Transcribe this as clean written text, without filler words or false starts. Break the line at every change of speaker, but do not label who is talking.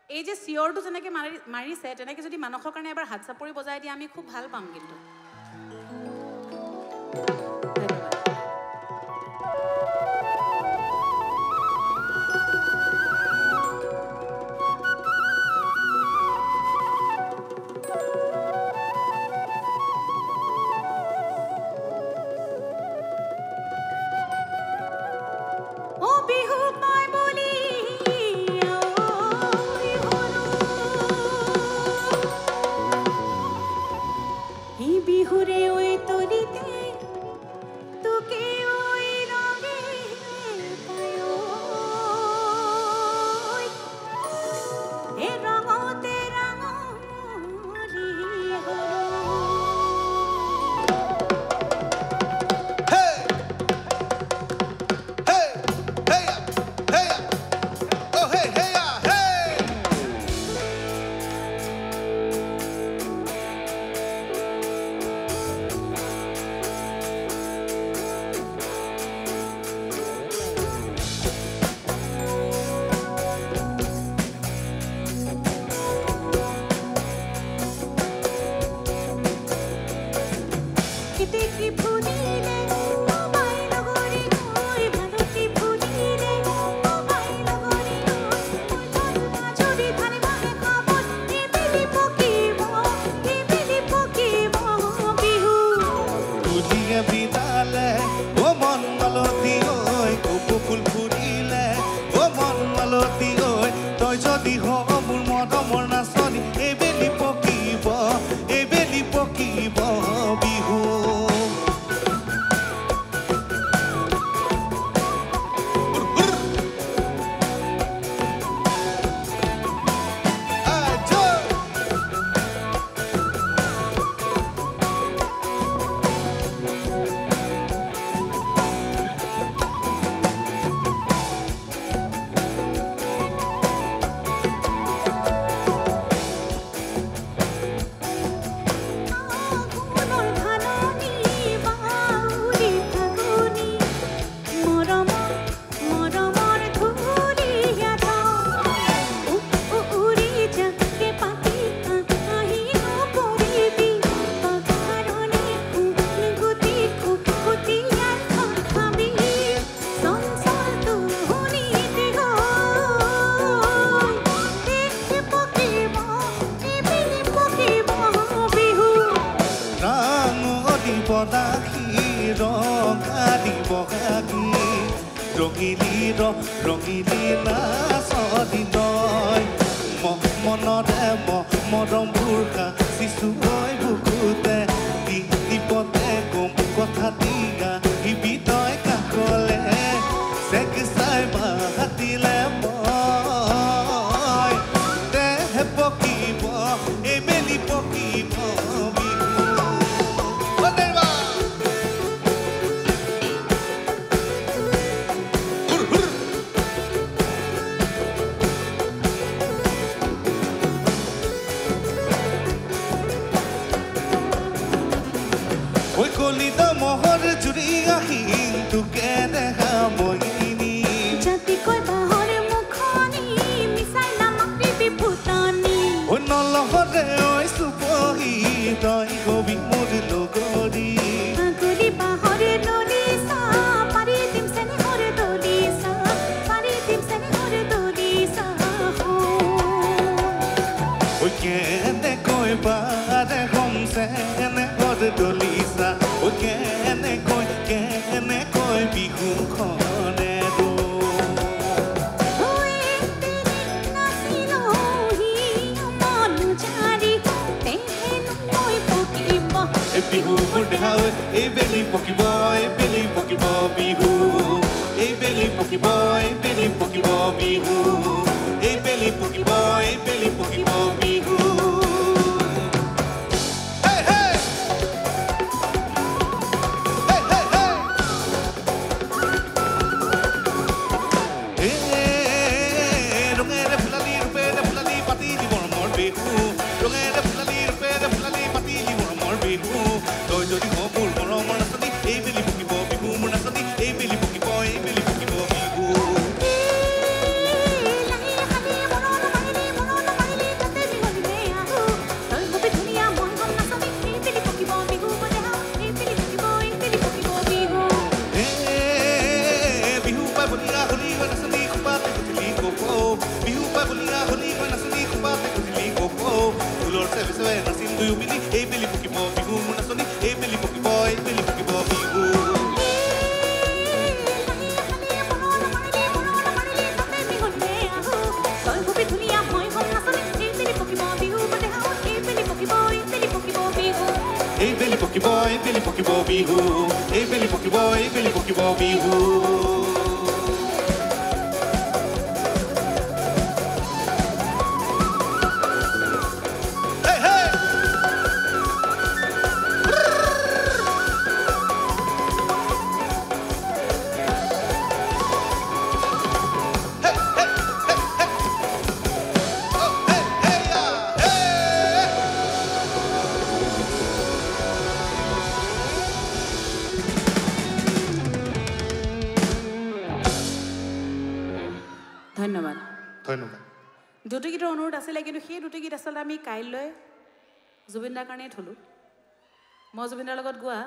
এই যে চিঞৰটো যেনেকৈ মাৰিছে তেনেকৈ যদি মানুহৰ কাৰণে এবাৰ হাত চাপৰি বজাই দিয়ে আমি খুব ভাল পাম কিন্তু
হুলিয়া হুলি কই নাচনি খুবাতে খুজিলি কক ঢোলৰ চেবে চেবে নাচিম দুয়ো মিলি এই বেলি পকিব বিহু মোৰ নাচনি এই বেলি পকিব বিহু এই বেলি পকিব বিহু এই বেলি পকিব বিহু
ধন্যবাদ
ধন্যবাদ
দুটি গীতৰ অনুৰোধ আছিলে কিন্তু সেই দুটি গীত আচলতে আমি কাইলৈ জুবিনদাৰ কাৰণেই থলোঁ মই জুবিনদাৰ লগত গোৱা